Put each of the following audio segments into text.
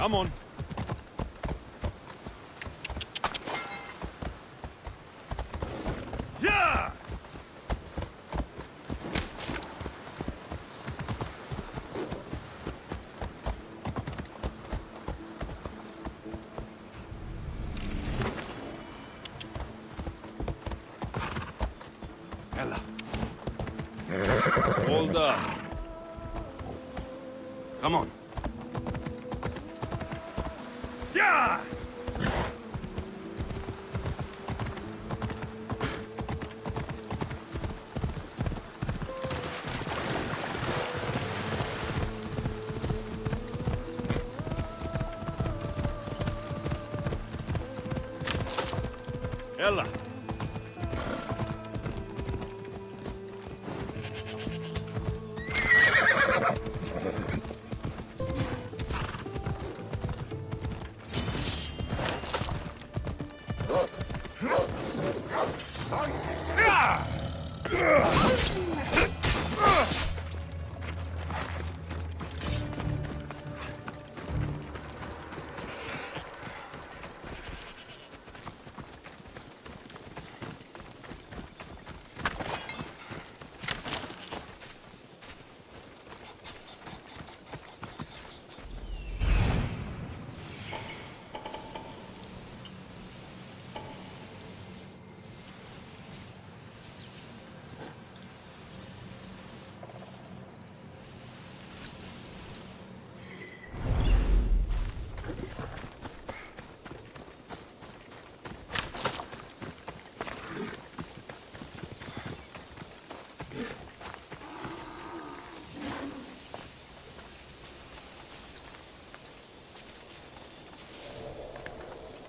Come on. Yeah! Ella. Hold up. Come on. Yeah! Ella.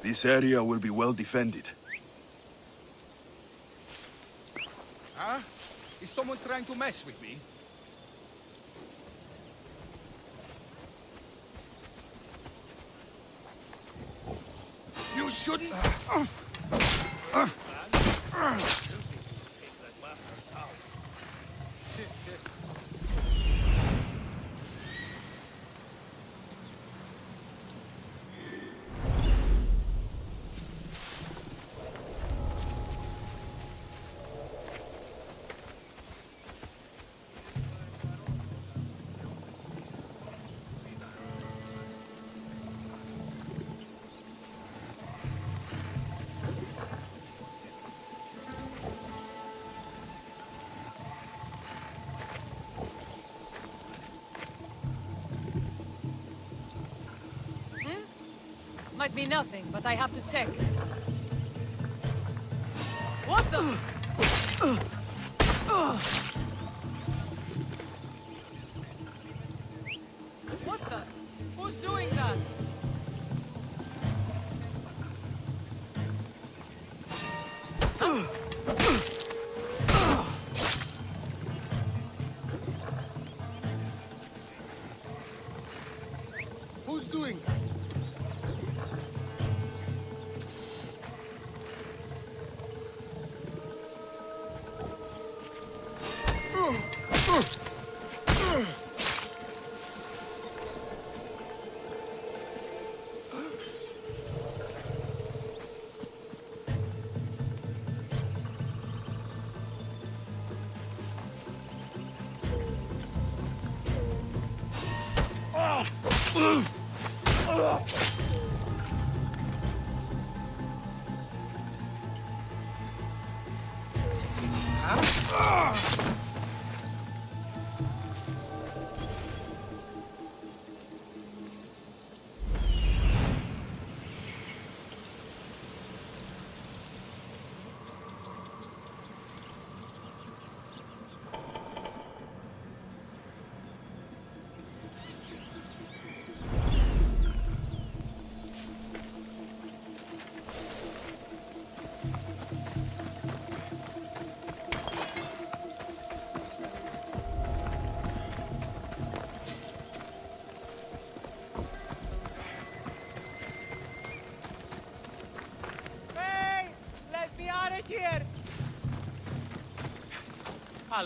This area will be well defended. Huh? Is someone trying to mess with me? You shouldn't... Might be nothing, but I have to check. What the? What the? Who's doing that? Who's doing that?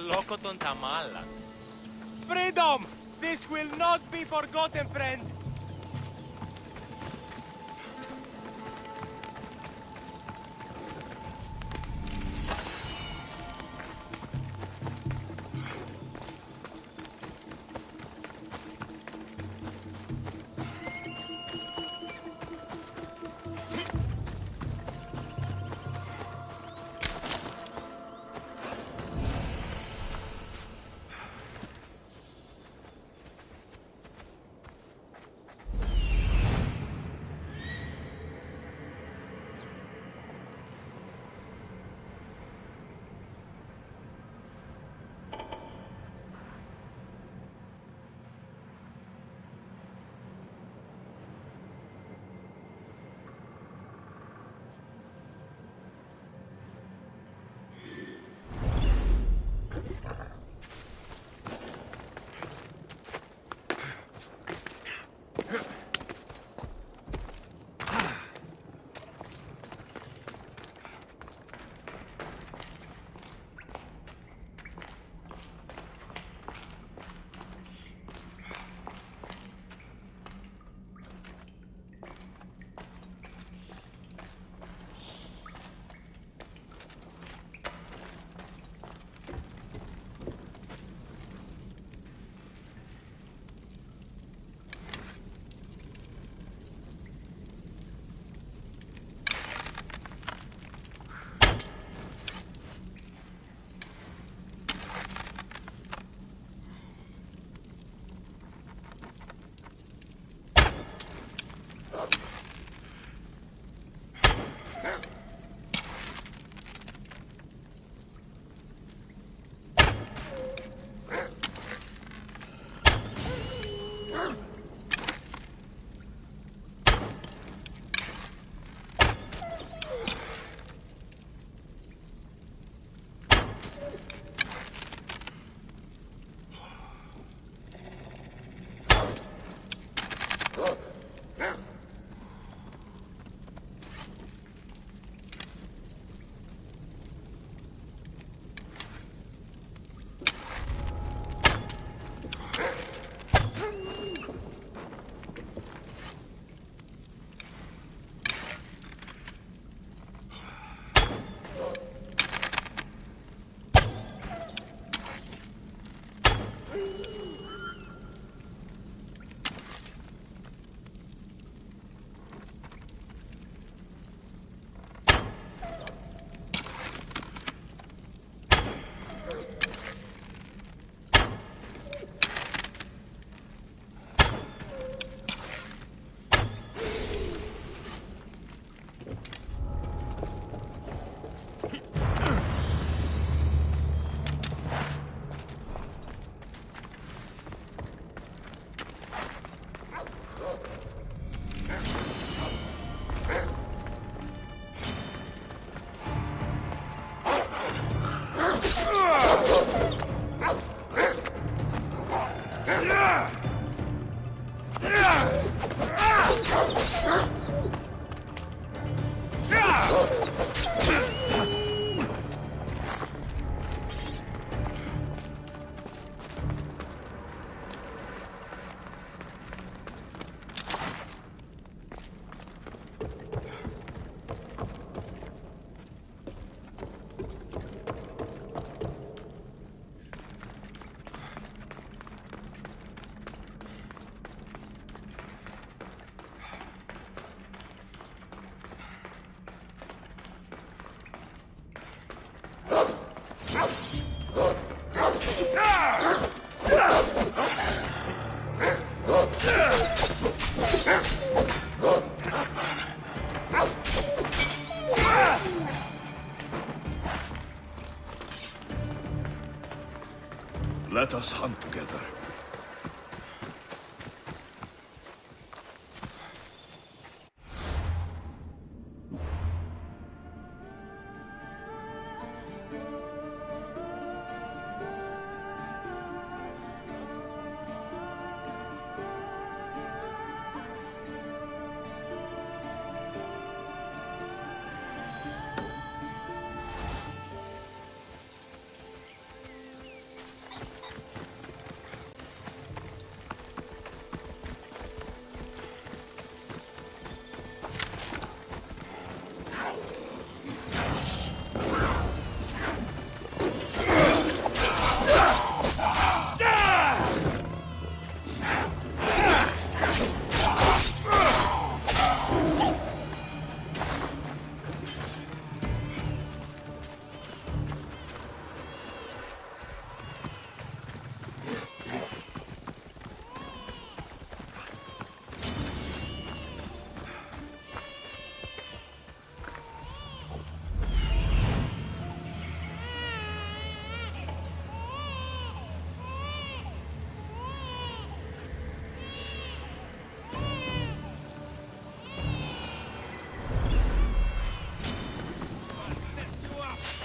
Loco ton tamala. Freedom! This will not be forgotten, friend! Let us hunt together.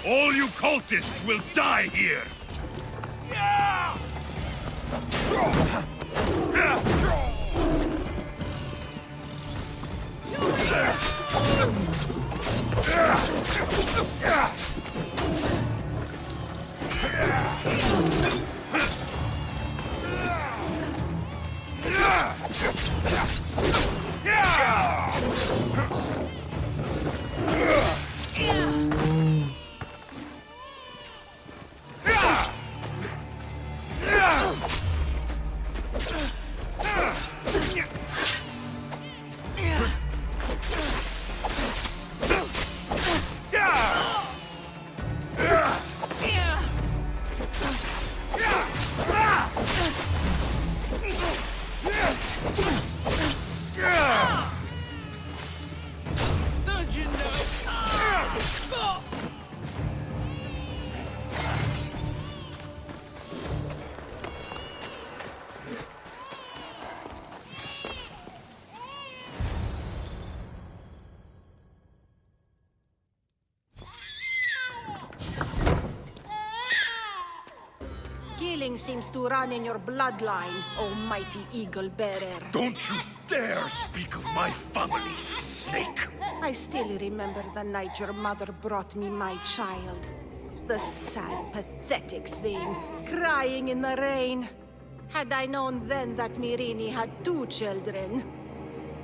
All you cultists will die here! Killing seems to run in your bloodline, oh mighty eagle bearer. Don't you dare speak of my family, snake! I still remember the night your mother brought me my child. The sad, pathetic thing, crying in the rain. Had I known then that Mirini had 2 children.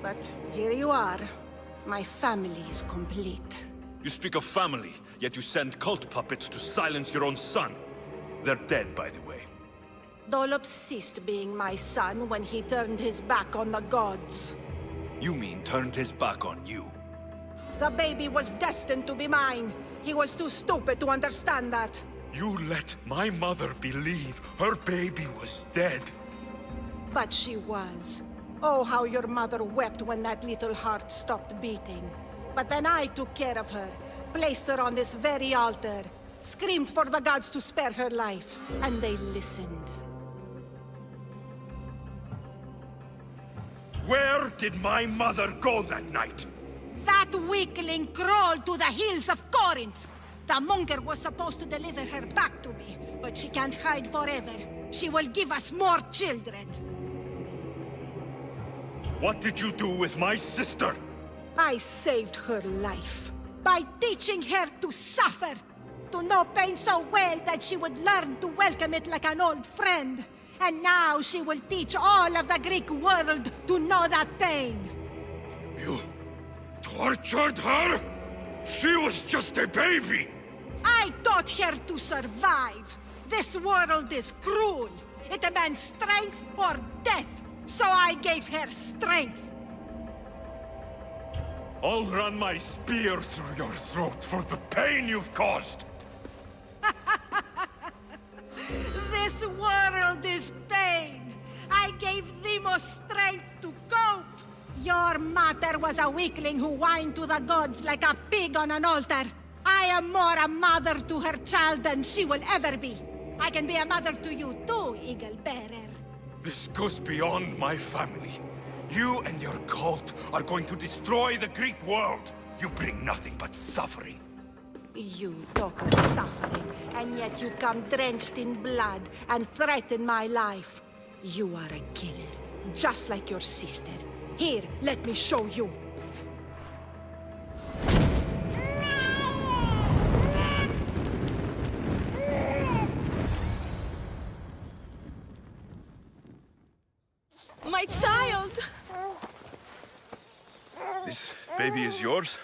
But here you are. My family is complete. You speak of family, yet you send cult puppets to silence your own son. They're dead, by the way. Dolops ceased being my son when he turned his back on the gods. You mean turned his back on you? The baby was destined to be mine. He was too stupid to understand that. You let my mother believe her baby was dead. But she was. Oh, how your mother wept when that little heart stopped beating. But then I took care of her, placed her on this very altar, screamed for the gods to spare her life, and they listened. Where did my mother go that night? That weakling crawled to the hills of Corinth. The monger was supposed to deliver her back to me, but she can't hide forever. She will give us more children. What did you do with my sister? I saved her life by teaching her to suffer, to know pain so well that she would learn to welcome it like an old friend. And now she will teach all of the Greek world to know that pain. You tortured her? She was just a baby! I taught her to survive. This world is cruel. It demands strength or death. So I gave her strength. I'll run my spear through your throat for the pain you've caused! This world is pain. I gave Demos strength to cope. Your mother was a weakling who whined to the gods like a pig on an altar. I am more a mother to her child than she will ever be. I can be a mother to you too, Eagle Bearer. This goes beyond my family. You and your cult are going to destroy the Greek world. You bring nothing but suffering. You talk of suffering, and yet you come drenched in blood and threaten my life. You are a killer, just like your sister. Here, let me show you. My child! This baby is yours?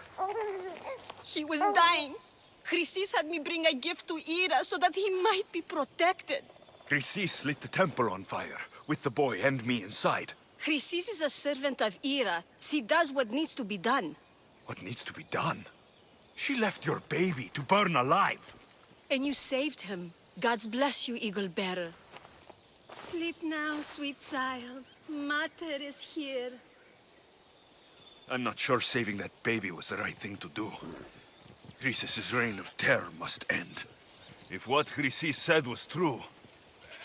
He was dying. Chrysis had me bring a gift to Ira so that he might be protected. Chrysis lit the temple on fire, with the boy and me inside. Chrysis is a servant of Ira. She does what needs to be done. What needs to be done? She left your baby to burn alive. And you saved him. God's bless you, Eagle Bearer. Sleep now, sweet child. Mater is here. I'm not sure saving that baby was the right thing to do. Chrysis' reign of terror must end. If what Chrysis said was true,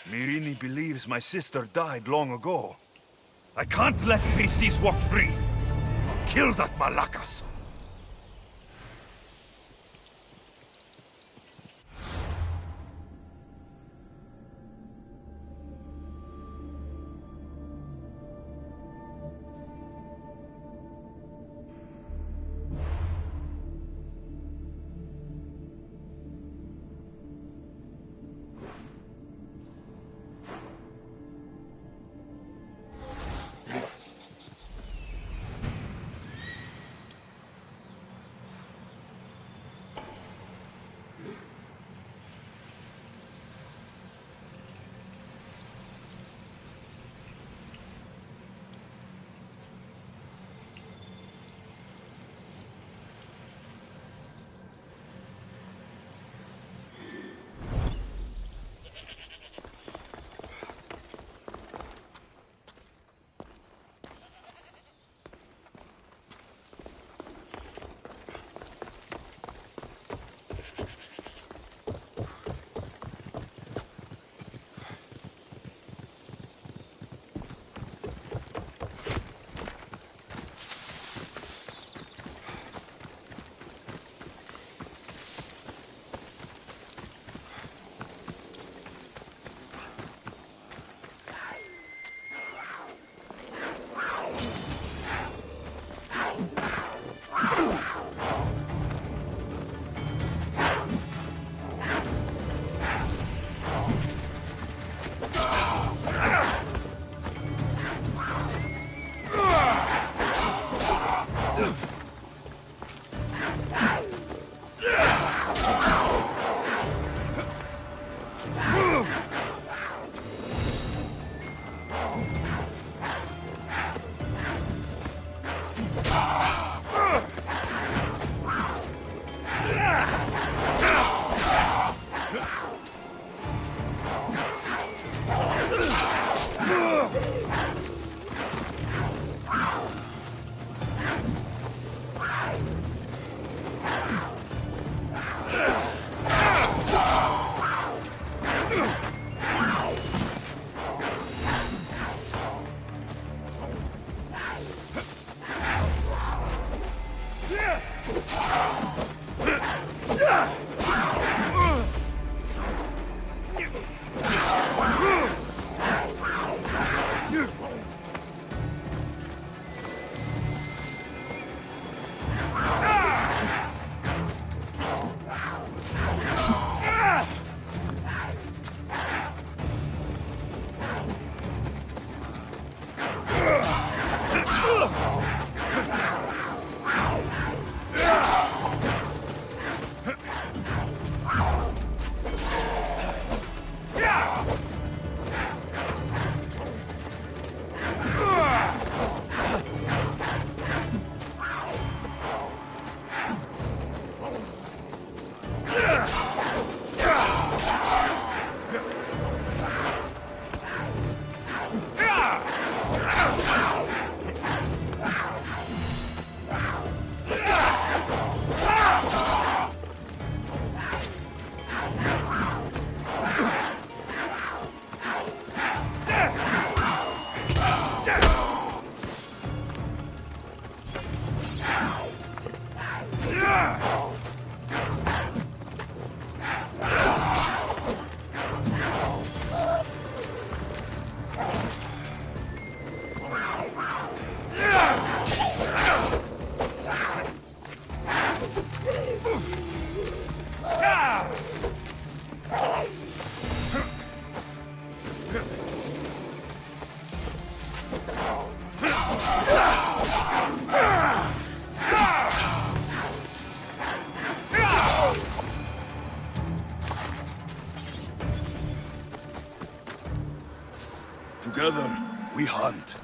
Myrini believes my sister died long ago. I can't let Chrysis walk free. I'll kill that Malakas. Together, we hunt.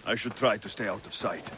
I should try to stay out of sight.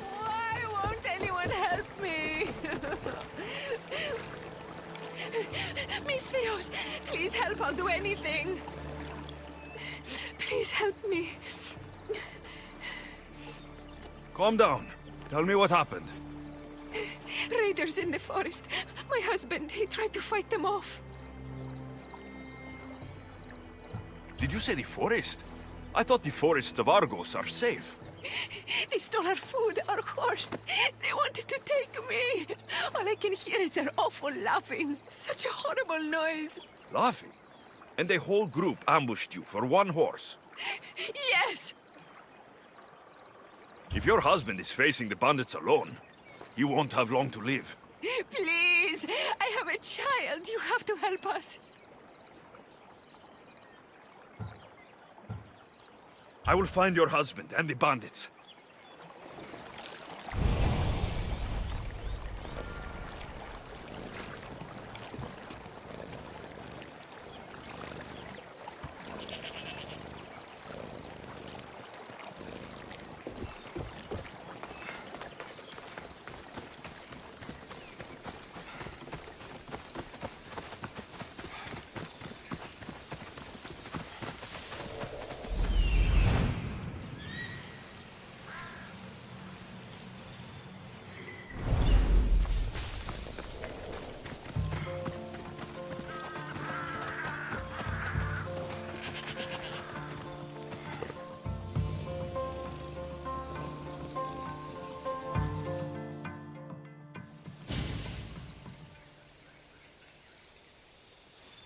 Why won't anyone help me? Mistios, please help. I'll do anything. Please help me. Calm down. Tell me what happened. Raiders in the forest. My husband, he tried to fight them off. Did you say the forest? I thought the forests of Argos are safe. They stole our food, our horse. They wanted to take me. All I can hear is their awful laughing. Such a horrible noise. Laughing? And the whole group ambushed you for one horse. Yes! If your husband is facing the bandits alone, he won't have long to live. Please! I have a child. You have to help us. I will find your husband and the bandits.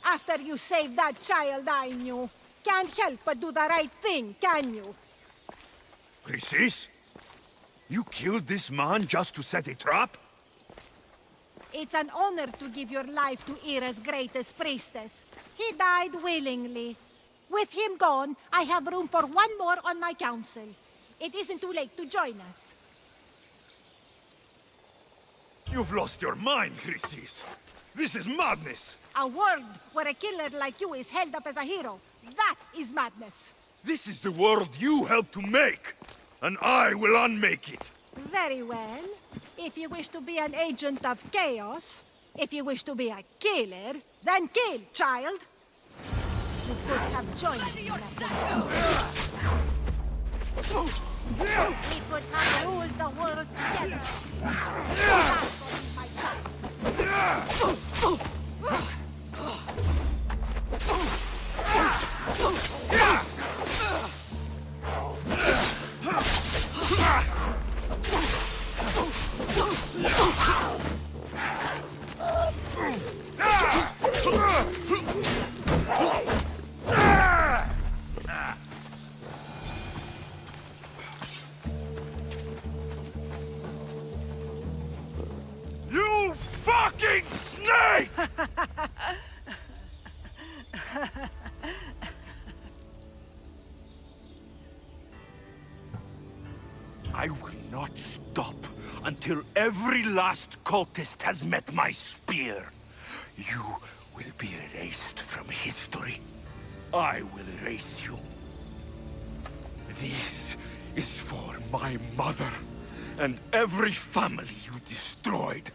After you saved that child I knew, can't help but do the right thing, can you? Chrysis? You killed this man just to set a trap? It's an honor to give your life to Era's greatest priestess. He died willingly. With him gone, I have room for one more on my council. It isn't too late to join us. You've lost your mind, Chrysis. This is madness. A world where a killer like you is held up as a hero. That is madness. This is the world you helped to make, and I will unmake it. Very well. If you wish to be an agent of chaos, if you wish to be a killer, then kill, child. You could have joined me, messenger. We could have ruled the world together. That was my child. You fucking snake! I will not stop until every last cultist has met my spear. You will be erased from history. I will erase you. This is for my mother and every family you destroyed.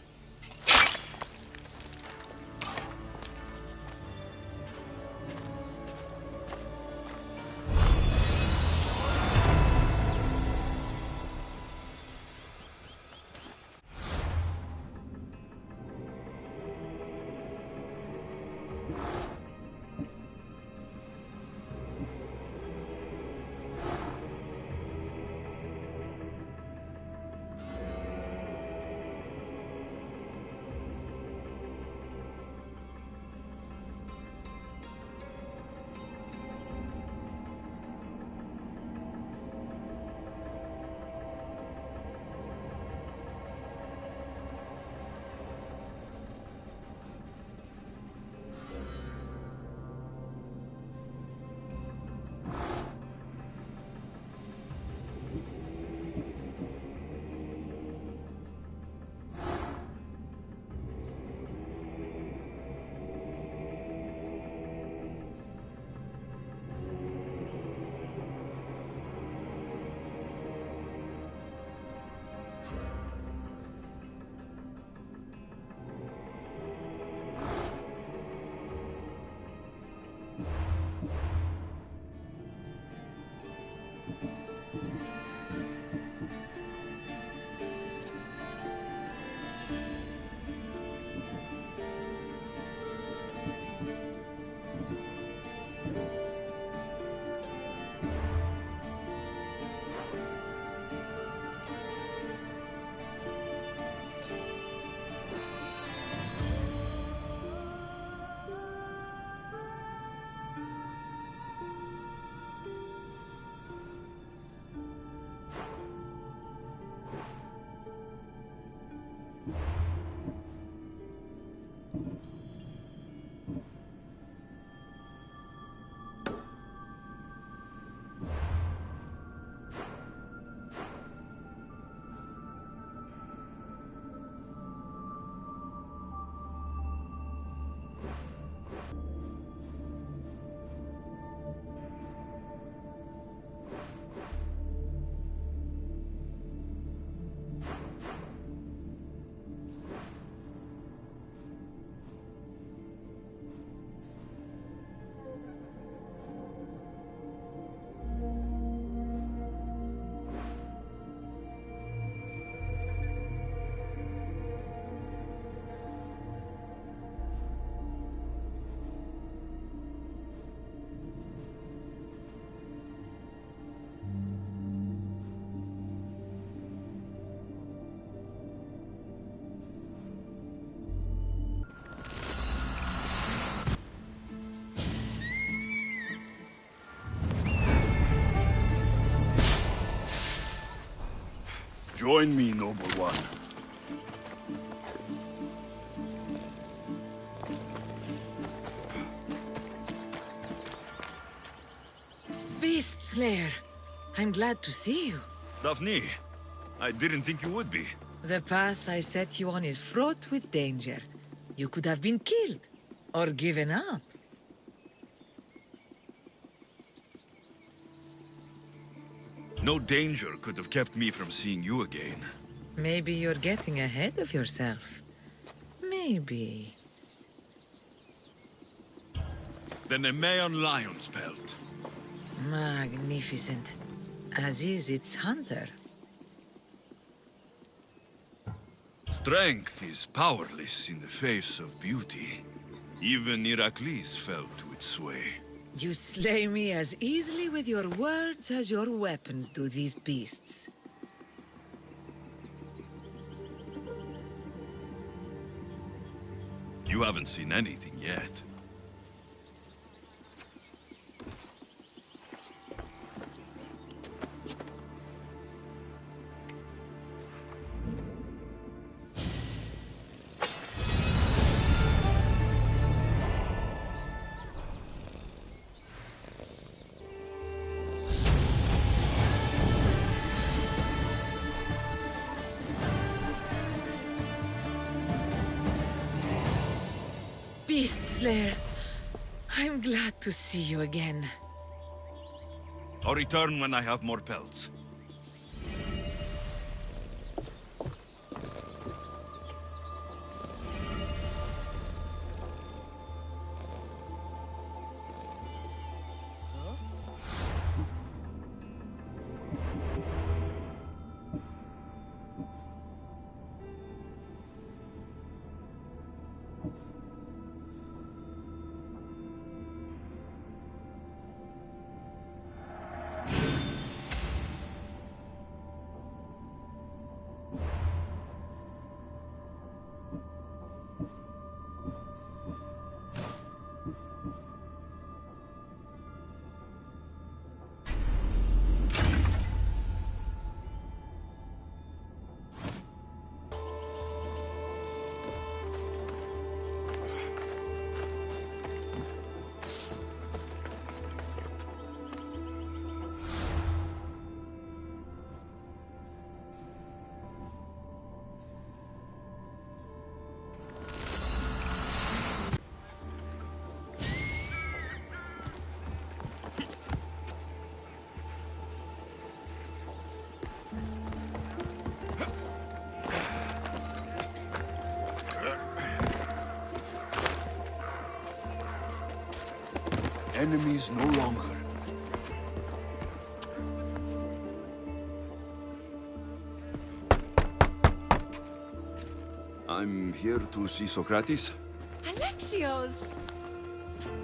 Join me, noble one. Beast Slayer, I'm glad to see you. Daphne, I didn't think you would be. The path I set you on is fraught with danger. You could have been killed, or given up. No danger could have kept me from seeing you again. Maybe you're getting ahead of yourself. Maybe. The Nemean lion's pelt. Magnificent. As is its hunter. Strength is powerless in the face of beauty. Even Heracles fell to its sway. You slay me as easily with your words as your weapons do these beasts. You haven't seen anything yet. Beast Slayer, I'm glad to see you again. I'll return when I have more pelts. Enemies no longer. I'm here to see Socrates. Alexios!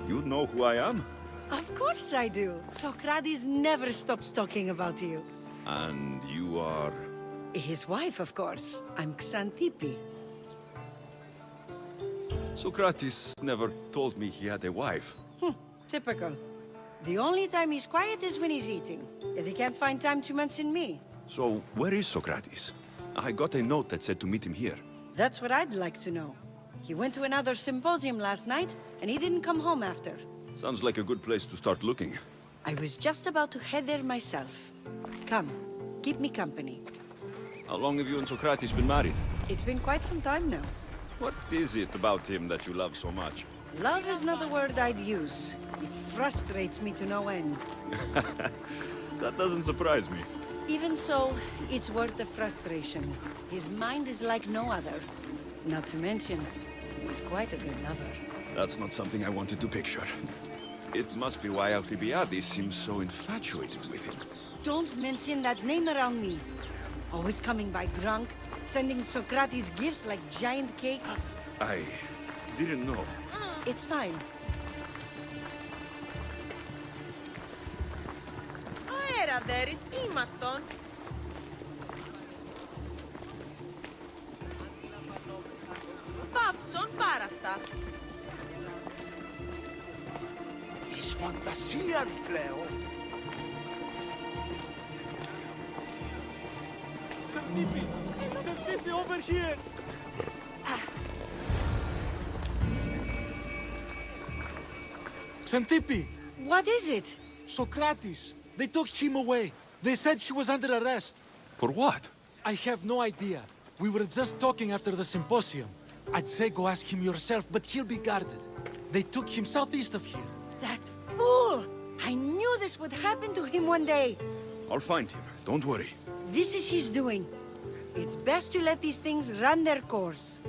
You know who I am? Of course I do. Socrates never stops talking about you. And you are... His wife, of course. I'm Xanthippe. Socrates never told me he had a wife. Typical. The only time he's quiet is when he's eating. Yet he can't find time to mention me. So, where is Socrates? I got a note that said to meet him here. That's what I'd like to know. He went to another symposium last night, and he didn't come home after. Sounds like a good place to start looking. I was just about to head there myself. Come, keep me company. How long have you and Socrates been married? It's been quite some time now. What is it about him that you love so much? Love is not a word I'd use. He frustrates me to no end. That doesn't surprise me. Even so, it's worth the frustration. His mind is like no other. Not to mention, he's quite a good lover. That's not something I wanted to picture. It must be why Alcibiades seems so infatuated with him. Don't mention that name around me. Always coming by drunk, sending Socrates gifts like giant cakes. I didn't know. It's fine. Αέρα δέρεις ήμαρτον. Παύσον πάρα αυτά. Εις φαντασίαν πλέον. Xantippe, over here! Xantippe! What is it? Socrates! They took him away. They said he was under arrest. For what? I have no idea. We were just talking after the symposium. I'd say go ask him yourself, but he'll be guarded. They took him southeast of here. That fool! I knew this would happen to him one day. I'll find him. Don't worry. This is his doing. It's best to let these things run their course.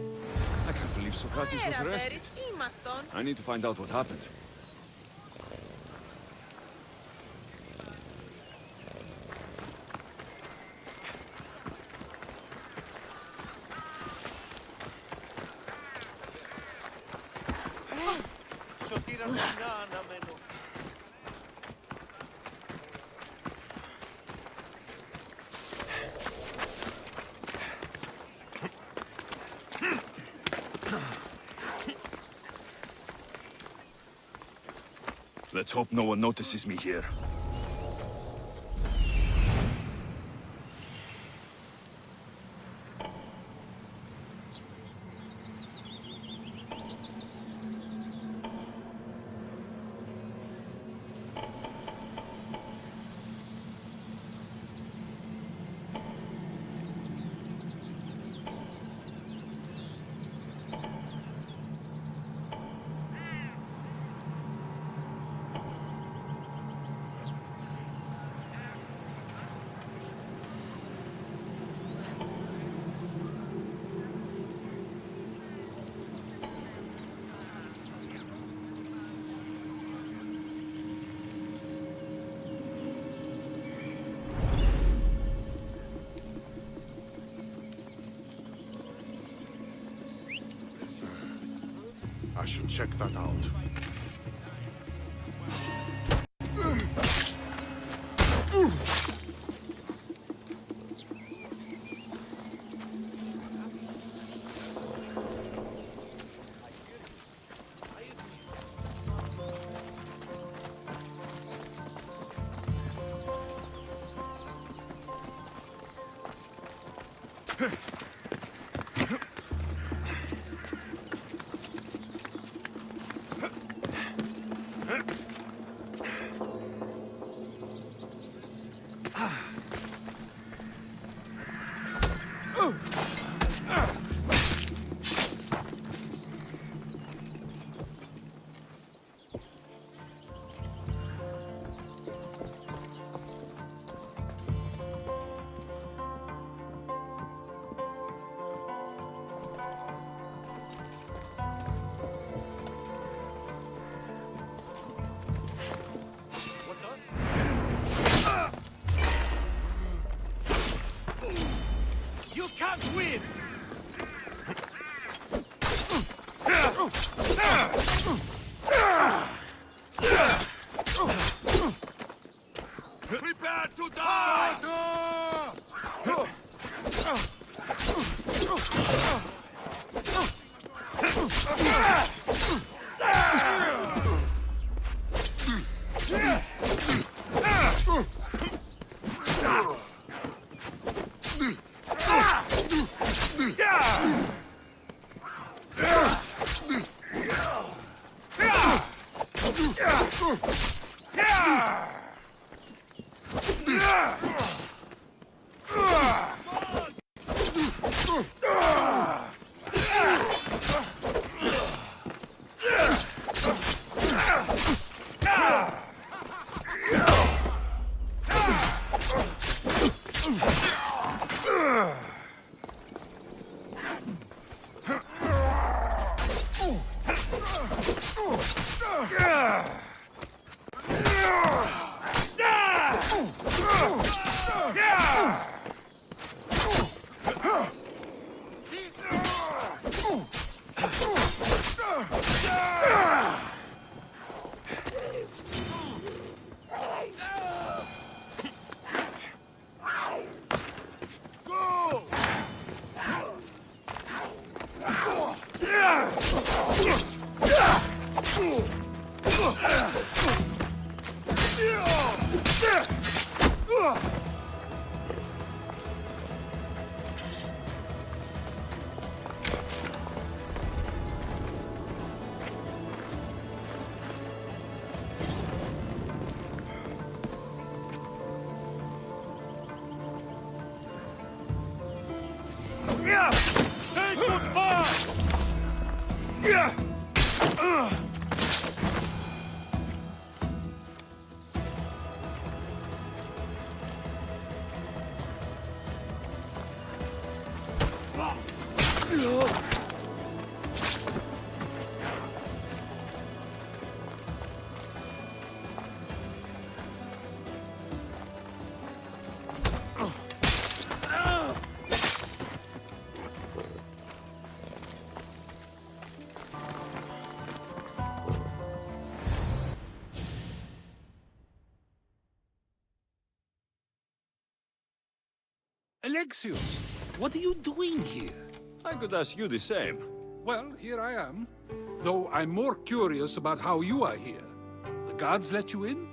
I can't believe Socrates was Πέρα, arrested. Βέρης, ήμαρτον. I need to find out what happened. Σωτήρα μου, να αναμένω. Let's hope no one notices me here. I should check that out. You can't win! Prepare to die! Alexios, what are you doing here? I could ask you the same. Well, here I am. Though I'm more curious about how you are here. The guards let you in?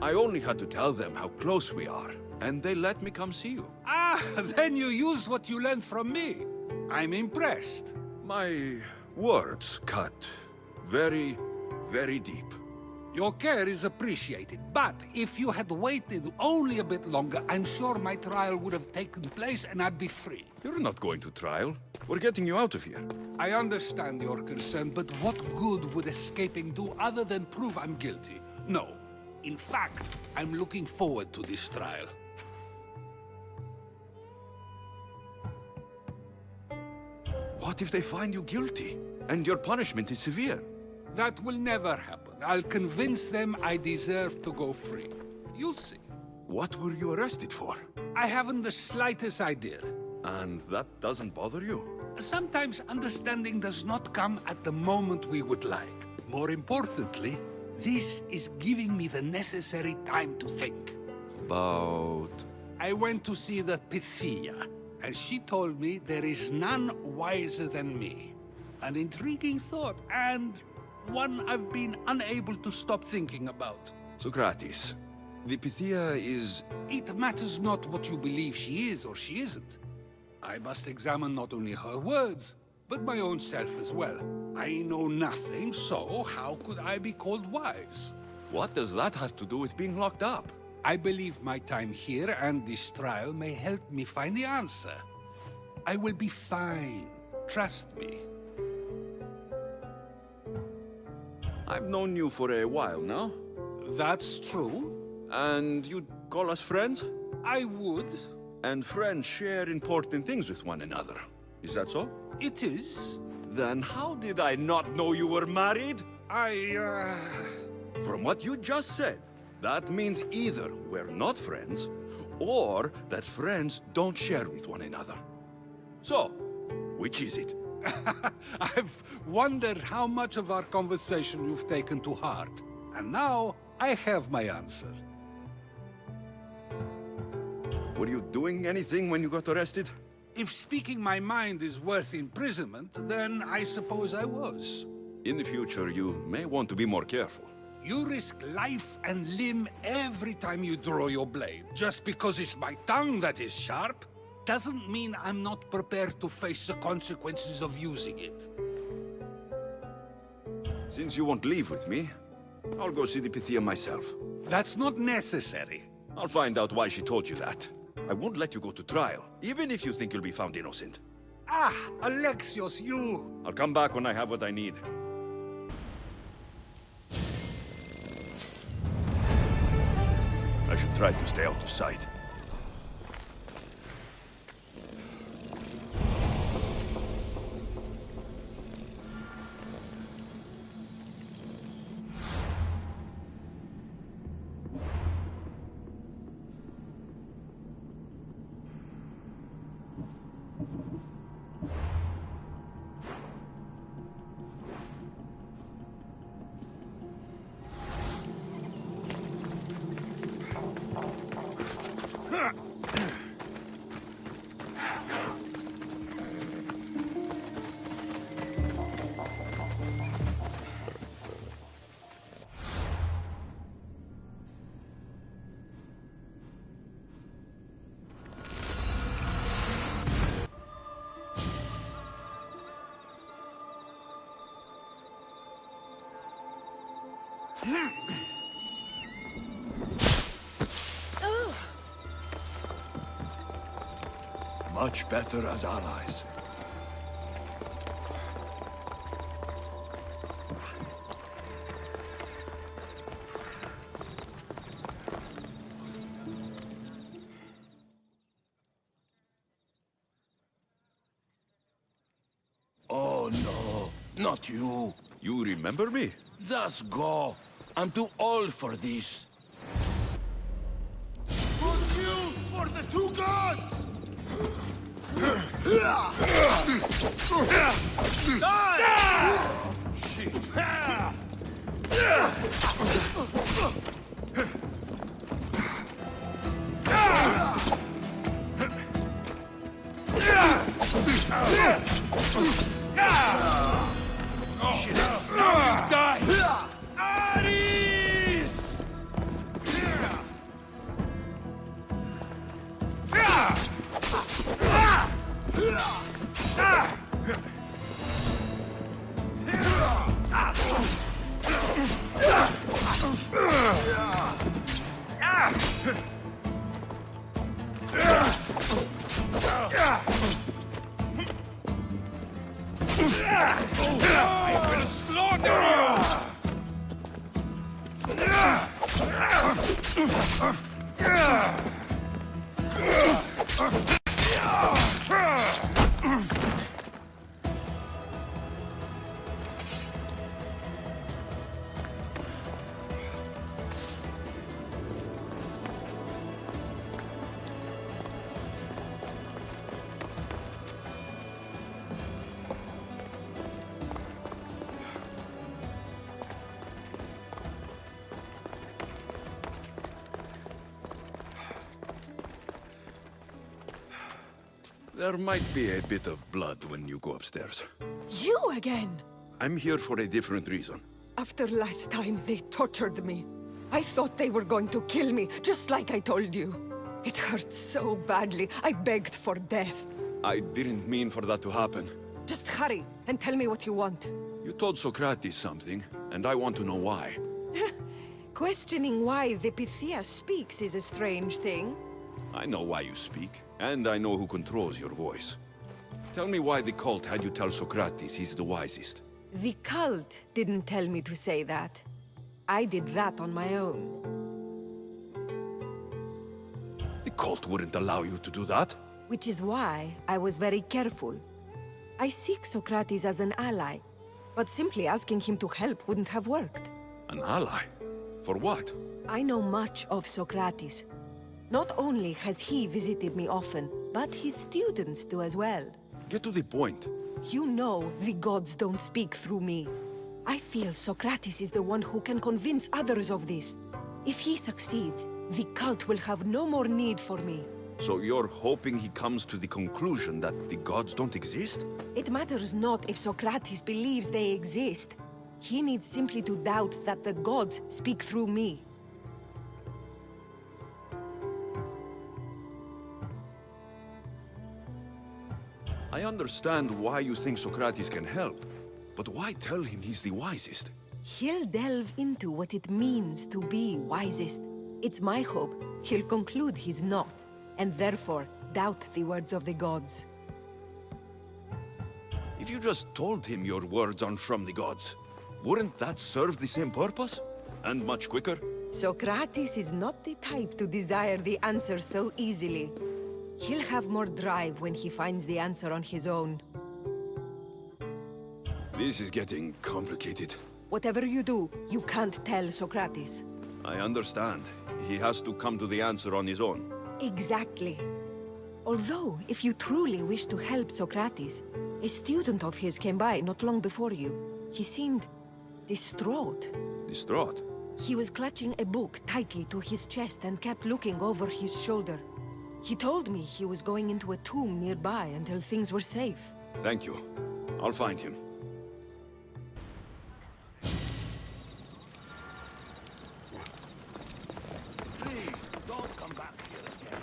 I only had to tell them how close we are, and they let me come see you. Ah, then you used what you learned from me. I'm impressed. My words cut very, very deep. Your care is appreciated, but if you had waited only a bit longer, I'm sure my trial would have taken place and I'd be free. You're not going to trial. We're getting you out of here. I understand your concern, but what good would escaping do other than prove I'm guilty? No. In fact, I'm looking forward to this trial. What if they find you guilty, and your punishment is severe? That will never happen. I'll convince them I deserve to go free. You'll see. What were you arrested for? I haven't the slightest idea. And that doesn't bother you? Sometimes understanding does not come at the moment we would like. More importantly, this is giving me the necessary time to think. About... I went to see the Pythia, and she told me there is none wiser than me. An intriguing thought, and one I've been unable to stop thinking about. Socrates, the Pythia is... It matters not what you believe she is or she isn't. I must examine not only her words, but my own self as well. I know nothing, so how could I be called wise? What does that have to do with being locked up? I believe my time here and this trial may help me find the answer. I will be fine. Trust me. I've known you for a while now. That's true. And you'd call us friends? I would. And friends share important things with one another. Is that so? It is. Then how did I not know you were married? From what you just said, that means either we're not friends, or that friends don't share with one another. So, which is it? I've wondered how much of our conversation you've taken to heart. And now, I have my answer. Were you doing anything when you got arrested? If speaking my mind is worth imprisonment, then I suppose I was. In the future, you may want to be more careful. You risk life and limb every time you draw your blade. Just because it's my tongue that is sharp, doesn't mean I'm not prepared to face the consequences of using it. Since you won't leave with me, I'll go see the Pythia myself. That's not necessary. I'll find out why she told you that. I won't let you go to trial, even if you think you'll be found innocent. Ah, Alexios, you! I'll come back when I have what I need. I should try to stay out of sight. Much better as allies. Not you. You remember me? Just go. I'm too old for this. Good news for the two gods! There might be a bit of blood when you go upstairs. You again? I'm here for a different reason. After last time, they tortured me. I thought they were going to kill me, just like I told you. It hurt so badly, I begged for death. I didn't mean for that to happen. Just hurry, and tell me what you want. You told Socrates something, and I want to know why. Questioning why the Pythia speaks is a strange thing. I know why you speak, and I know who controls your voice. Tell me why the cult had you tell Socrates he's the wisest. The cult didn't tell me to say that. I did that on my own. The cult wouldn't allow you to do that. Which is why I was very careful. I seek Socrates as an ally, but simply asking him to help wouldn't have worked. An ally? For what? I know much of Socrates. Not only has he visited me often, but his students do as well. Get to the point. You know the gods don't speak through me. I feel Socrates is the one who can convince others of this. If he succeeds, the cult will have no more need for me. So you're hoping he comes to the conclusion that the gods don't exist? It matters not if Socrates believes they exist. He needs simply to doubt that the gods speak through me. I understand why you think Socrates can help, but why tell him he's the wisest? He'll delve into what it means to be wisest. It's my hope he'll conclude he's not, and therefore doubt the words of the gods. If you just told him your words aren't from the gods, wouldn't that serve the same purpose? And much quicker? Socrates is not the type to desire the answer so easily. He'll have more drive when he finds the answer on his own. This is getting complicated. Whatever you do, you can't tell Socrates. I understand. He has to come to the answer on his own. Exactly. Although, if you truly wish to help Socrates, a student of his came by not long before you. He seemed distraught. Distraught? He was clutching a book tightly to his chest and kept looking over his shoulder. He told me he was going into a tomb nearby until things were safe. Thank you. I'll find him. Please, don't come back here again.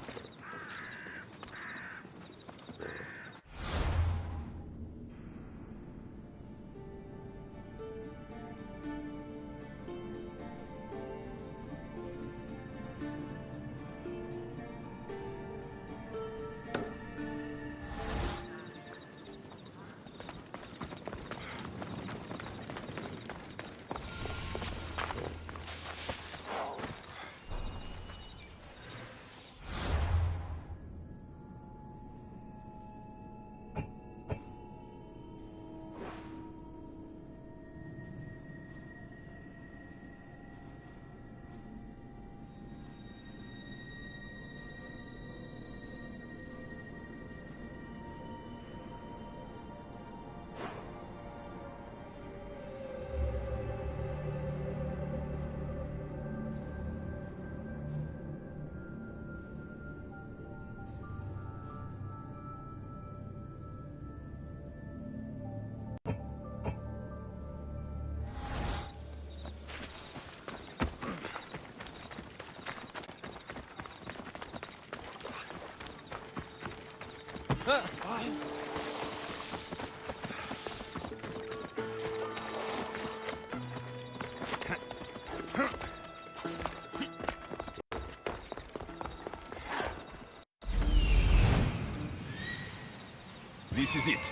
This is it.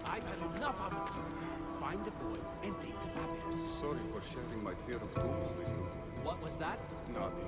I've had enough of you. Find the boy and take the puppets. Sorry for sharing my fear of tombs with you. What was that? Nothing.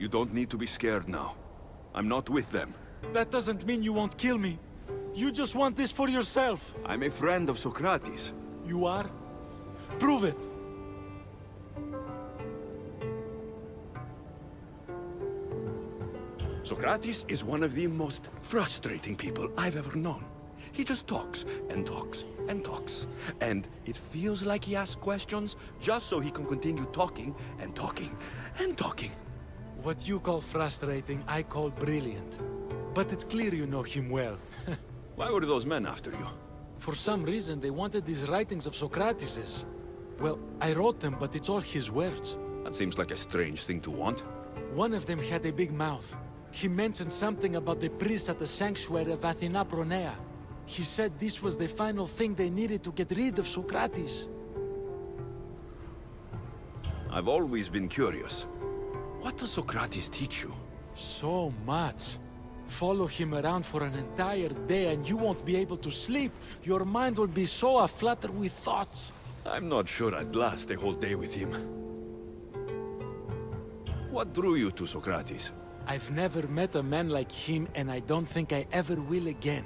You don't need to be scared now. I'm not with them. That doesn't mean you won't kill me. You just want this for yourself. I'm a friend of Socrates. You are? Prove it. Socrates is one of the most frustrating people I've ever known. He just talks and talks and talks. And it feels like he asks questions just so he can continue talking and talking and talking. What you call frustrating, I call brilliant. But it's clear you know him well. Why were those men after you? For some reason, they wanted these writings of Socrates's. Well, I wrote them, but it's all his words. That seems like a strange thing to want. One of them had a big mouth. He mentioned something about the priest at the sanctuary of Athena Pronea. He said this was the final thing they needed to get rid of Socrates. I've always been curious. What does Socrates teach you? So much. Follow him around for an entire day and you won't be able to sleep. Your mind will be so aflutter with thoughts. I'm not sure I'd last a whole day with him. What drew you to Socrates? I've never met a man like him and I don't think I ever will again.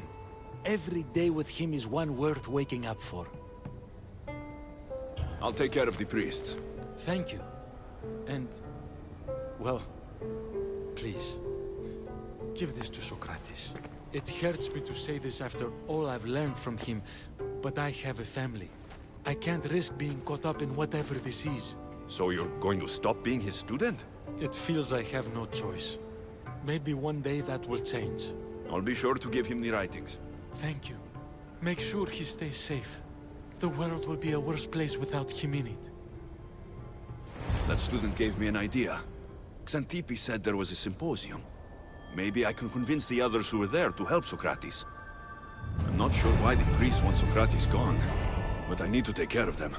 Every day with him is one worth waking up for. I'll take care of the priests. Thank you. And... well, please, give this to Socrates. It hurts me to say this after all I've learned from him, but I have a family. I can't risk being caught up in whatever this is. So you're going to stop being his student? It feels I have no choice. Maybe one day that will change. I'll be sure to give him the writings. Thank you. Make sure he stays safe. The world will be a worse place without him in it. That student gave me an idea. Xantippe said there was a symposium. Maybe I can convince the others who were there to help Socrates. I'm not sure why the priests want Socrates gone, but I need to take care of them.